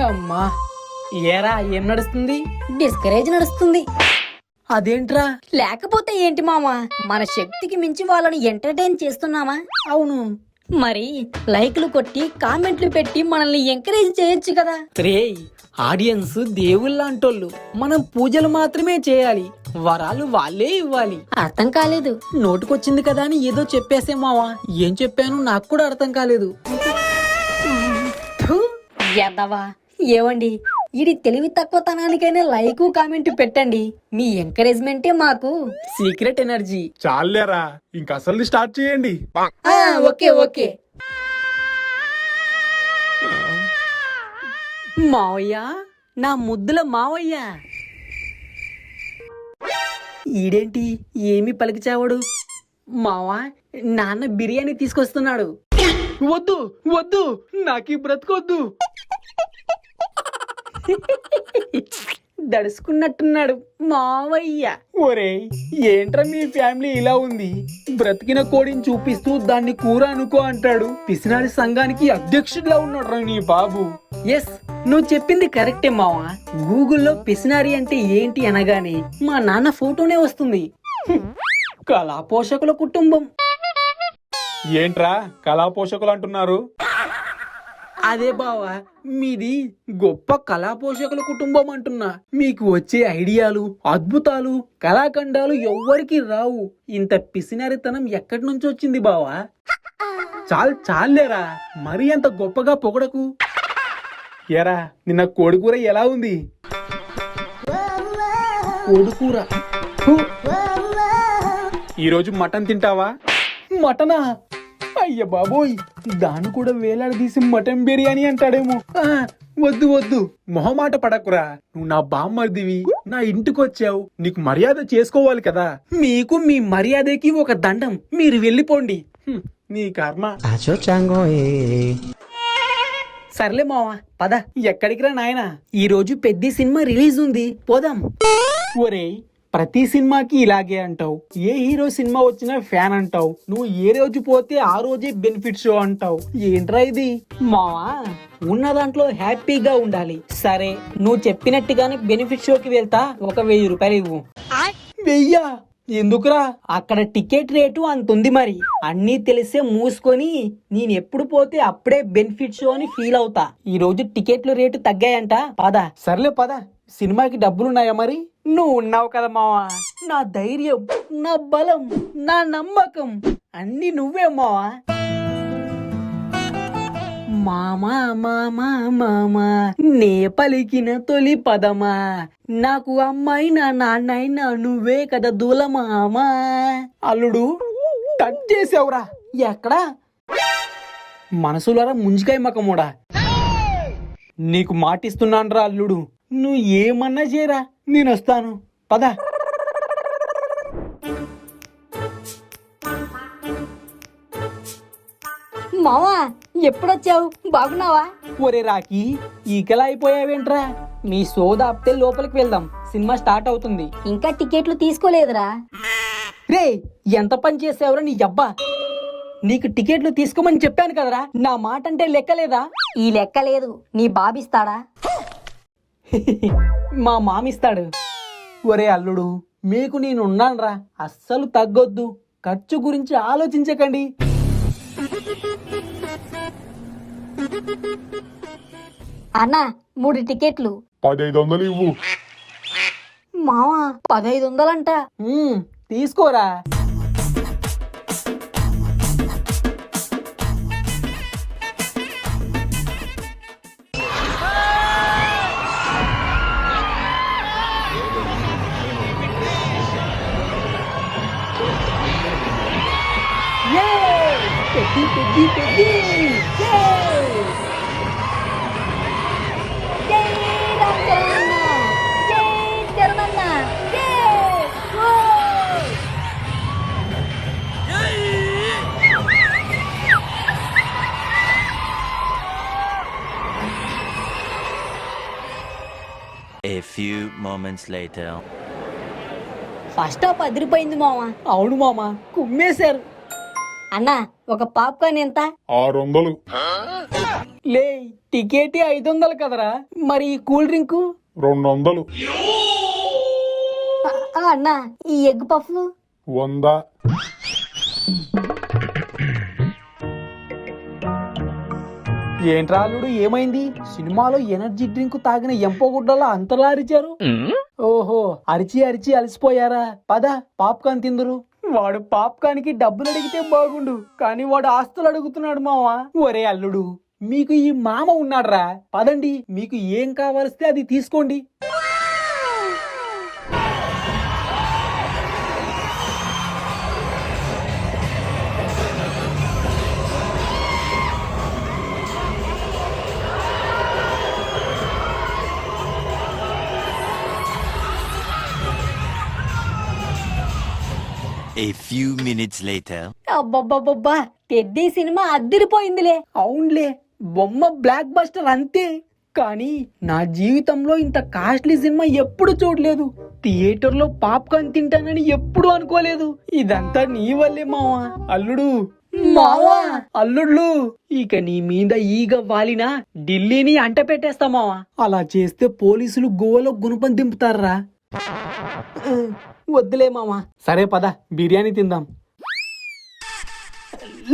అమ్మా, ఏరా ఏం నడుస్తుంది? డిస్కరేజ్ నడుస్తుంది. అదేంట్రా? లేకపోతే ఏంటి మామ, మన శక్తికి మించి వాళ్ళని ఎంటర్టైన్ చేస్తున్నామా? అవును. మరి లైక్లు కొట్టి కామెంట్లు పెట్టి మనల్ని ఎంకరేజ్ చేయొచ్చు కదా. రేయ్, ఆడియన్స్ దేవుళ్ళంటోళ్ళు. మనం పూజలు మాత్రమే చేయాలి, వరాలు వాళ్ళే ఇవ్వాలి. అర్థం కాలేదు. నోటికొచ్చింది కదా అని ఏదో చెప్పేసే మావా. ఏం చెప్పాను నాకు కూడా అర్థం కాలేదు. ఎద్దవా. ఏవండి, ఇది తెలివి తక్కువతనానికైనా లైక్ కామెంట్ పెట్టండి. మీ ఎంకరేజ్మెంటే మాకు సీక్రెట్ ఎనర్జీ. చాలేరా, ఇంక అసలు స్టార్ట్ చేయండి. Okay okay. మావయ్య, నా ముద్దుల మావయ్య. ఈడేంటి ఏమి పలికిచావాడు? మావా, నాన్న బిర్యానీ తీసుకొస్తున్నాడు. వద్దు వద్దు, నాకీ బ్రతకొద్దు. దడుచుకున్నట్టున్నాడు మావయ్య. ఒరేయ్, ఏంట్రా మీ ఫ్యామిలీ ఇలా ఉంది? బ్రతికిన కోడిని చూపిస్తూ దాన్ని కూర అనుకో అంటాడు. పిసినారి సంఘానికి అధ్యక్షుడిలా ఉన్నాడు నీ బాబు. ఎస్, నువ్వు చెప్పింది కరెక్టే మావా. గూగుల్లో పిసినారి అంటే ఏంటి అనగానే మా నాన్న ఫోటోనే వస్తుంది. కళా పోషకుల కుటుంబం. ఏంట్రా కళా పోషకులు అంటున్నారు? అదే బావా, మీది గొప్ప కళా పోషకుల కుటుంబం అంటున్నా. మీకు వచ్చే ఐడియాలు, అద్భుతాలు, కళాఖండాలు ఎవ్వరికి రావు. ఇంత పిసినారితనం ఎక్కడి నుంచి వచ్చింది బావా? చాలేరా, మరీ అంత గొప్పగా పొగడకు. ఎరా, నిన్న కోడికూర ఎలా ఉంది? కోడికూర. ఈరోజు మటన్ తింటావా? మటనా? అయ్య బాబోయ్, దాన్ని కూడా వేలాడదీసి మటన్ బిర్యానీ అంటాడేమో. వద్దు వద్దు, మొహమాట పడకురా. నువ్వు నా బామ్మర్దివి, నా ఇంటికొచ్చావు, నీకు మర్యాద చేసుకోవాలి కదా. మీకు మీ మర్యాదకి ఒక దండం, మీరు వెళ్ళిపోండి. నీ కర్మ. సర్లే మావా, పద. ఎక్కడికి రా నాయనా, ఈ రోజు పెద్ద సినిమా రిలీజ్ ఉంది, పోదాం. ఒరేయ్, ప్రతి సినిమాకి ఇలాగే అంటావు. ఏ హీరో సినిమా వచ్చినా ఫ్యాన్ అంటావు. నువ్వు ఏ రోజు పోతే ఆ రోజే బెనిఫిట్ షో అంటావు. ఏంట్రా ఇది? మావా, ఉన్న దాంట్లో హ్యాపీగా ఉండాలి. సరే, నువ్వు చెప్పినట్టుగానే బెనిఫిట్ షోకి వెళ్తా. ఒక 1000 రూపాయలు ఇవ్వు. 1000? ఎందుకురా? అక్కడ టికెట్ రేటు అంతుంది. మరి అన్నీ తెలిసే మూసుకొని నేను ఎప్పుడు పోతే అప్పుడే బెనిఫిట్ షో అని ఫీల్ అవుతా. ఈ రోజు టికెట్ల రేటు తగ్గాయంట, పద. సర్లే పద. సినిమాకి డబ్బులున్నాయా మరి? నువ్వు ఉన్నావు కదా మావా, నా ధైర్యం, నా బలం, నా నమ్మకం అన్ని నువ్వే మావా. మామా మామా మామా, నే పలికిన తొలి పదమా, నాకు అమ్మాయినా నాన్నైనా నువ్వే కదా దూలమామా. అల్లుడు, టచ్ చేసావురా. ఎక్కడా? మనసులోరా ముంజికాయ మకమోడా. నీకు మాటిస్తున్నాన్రా అల్లుడు, నువ్వు ఏమన్నా చేయరా, నేను వస్తాను, పద. మావా, ఎప్పుడొచ్చావు? బాగున్నావా? ఒరే రాకి, ఈకలా అయిపోయావేంట్రా? మీ సోద ఆపితే లోపలికి వెళ్దాం, సినిమా స్టార్ట్ అవుతుంది. ఇంకా టికెట్లు తీసుకోలేదురా. రే, ఎంత పని చేసావురా నీ అబ్బా. నీకు టికెట్లు తీసుకోమని చెప్పాను కదరా, నా మాట అంటే లెక్కలేదా? ఈ లెక్క లేదు. నీ బాబిస్తాడా? మా మామిస్తాడు. ఒరే అల్లుడు, మీకు నేనున్నాన్రా, అస్సలు తగ్గొద్దు. ఖర్చు గురించి ఆలోచించకండి. అన్నా, 3 టికెట్లు. 1500 ఇవ్వు. మావా, 1500 అంట. తీసుకోరా. A few moments later. First half అదిరిపోయింది మావా. అవును మామా, కుమ్మేశారు. అన్నా, ఒక పాప్కార్న్ ఎంత? 600. లే టికెట్ 500 కదరా, మరి ఈ కూల్ డ్రింక్ 200. అన్నా ఈ ఎగ్ పఫ్ 100. ఏంట్రా అల్లుడు ఏమైంది? సినిమాలో ఎనర్జీ డ్రింక్ తాగిన ఎంపగుడ్డలా అంతలా అరిచారు. ఓహో అరిచి అరిచి అలసిపోయారా? పద పాప్కార్న్ తిందురు. వాడు పాప్కార్న్ కి డబ్బులు అడిగితే బాగుండు, కానీ వాడు ఆస్తులు అడుగుతున్నాడు మావా. ఒరే అల్లుడు, మీకు ఈ మామ ఉన్నాడ్రా, పదండి మీకు ఏం కావాల్స్తే అది తీసుకోండి. A few minutes later. అబ్బబ్బబ్బబ్బా, పెద్ద సినిమా అద్దరిపోయిందిలే. అవునులే, బొమ్మ బ్లాక్ బస్టర్ అంతే, కానీ నా జీవితంలో ఇంత కాస్ట్లీ సినిమా ఎప్పుడు చూడలేదు. థియేటర్ లో పాప్కార్న్ తింటానని ఎప్పుడు అనుకోలేదు. ఇదంతా నీ వల్లే మావా. అల్లుడు మావా, అల్లుళ్ళు, ఇక నీ మీద ఈగ వాలినా ఢిల్లీని అంట పెట్టేస్తా మావా. అలా చేస్తే పోలీసులు గోవలో గుణపం దింపుతారా. వద్దులే మావా. సరే పద బిర్యానీ తిందాం.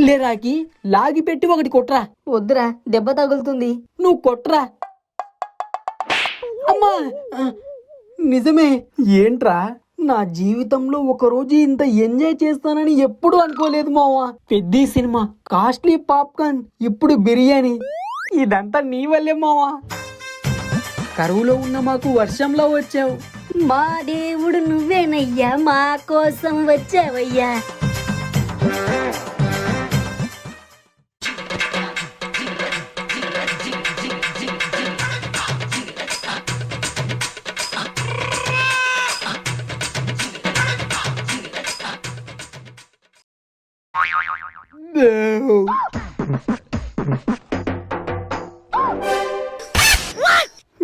లేరాకి లాగి పెట్టి ఒకటి కొట్రా. వద్దురా, దెబ్బ తగులుతుంది. నువ్వు కొట్రా. అమ్మా నిజమే. ఏంట్రా, నా జీవితంలో ఒక రోజు ఇంత ఎంజాయ్ చేస్తానని ఎప్పుడు అనుకోలేదు మావా. పెద్ద సినిమా, కాస్ట్లీ పాప్కార్న్, ఇప్పుడు బిర్యానీ. ఇదంతా నీ వల్లే మావా. కరువులో ఉన్న మాకు వర్షంలో వచ్చావు. మా దేవుడు నువ్వేనయ్యా, మా కోసం వచ్చావయ్యా.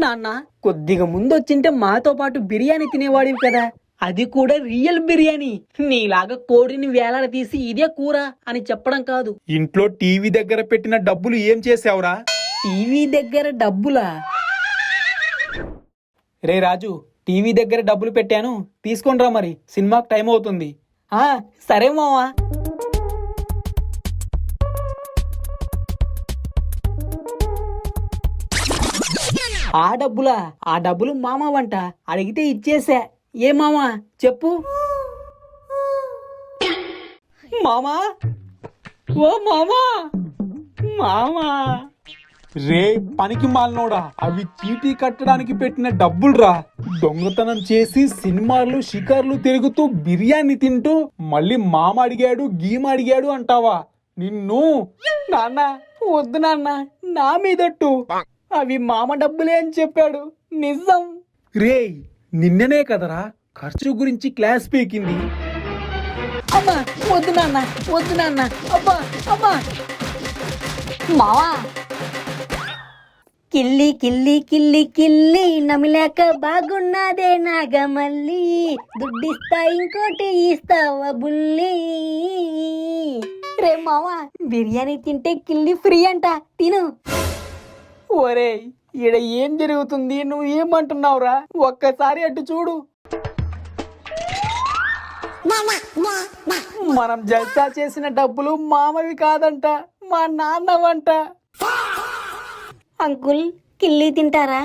నాన్న కొద్దిగా ముందు వచ్చింటే మాతో పాటు బిర్యానీ తినేవాడివి కదా, అది కూడా రియల్ బిర్యానీ. నీలాగా కోడిని వేలాడ తీసి ఇదే కూర అని చెప్పడం కాదు. ఇంట్లో టీవీ దగ్గర పెట్టిన డబ్బులు ఏం చేసావురా? టీవీ దగ్గర డబ్బులా? రే రాజు, టీవీ దగ్గర డబ్బులు పెట్టాను, తీసుకొనిరా, మరి సినిమాకి టైం అవుతుంది. సరే మావా. ఆ డబ్బులా? ఆ డబ్బులు మామ వంట, అడిగితే ఇచ్చేసా. ఏ మామా చెప్పు. మామా, ఓ మామా, మామా. రే పనికి మాలినోడా, అవి చీటీ కట్టడానికి పెట్టిన డబ్బులురా. దొంగతనం చేసి సినిమాలు షికార్లు తిరుగుతూ బిర్యానీ తింటూ మళ్ళీ మామ అడిగాడు గీమ అడిగాడు అంటావా? నిన్ను. నాన్న వద్దు నాన్న, నా మీదట్టు. అవి మామ డబ్బులే అని చెప్పాడు, నిజం. రే నిన్ననే కదరా ఖర్చు గురించి క్లాస్ పీకింది. అమ్మా వద్దు నాన్న, వద్దు నాన్న. అబ్బా అమ్మా. మావా, కిల్లి కిల్లి కిల్లి కిల్లి నమిలాక బాగున్నదే నాగమల్లి, దుడ్డిస్తా ఇంకోటి ఇస్తావా బుల్లి. రే మావా, బిర్యానీ తింటే కిల్లి ఫ్రీ అంట, తిను. ఒరే ఈడ ఏం జరుగుతుంది? నువ్వు ఏమంటున్నావురా? ఒక్కసారి అటు చూడు. మనం జల్సా చేసిన డబ్బులు మామవి కాదంట, మా నాన్నవంట. అంకుల్, కిల్లి తింటారా?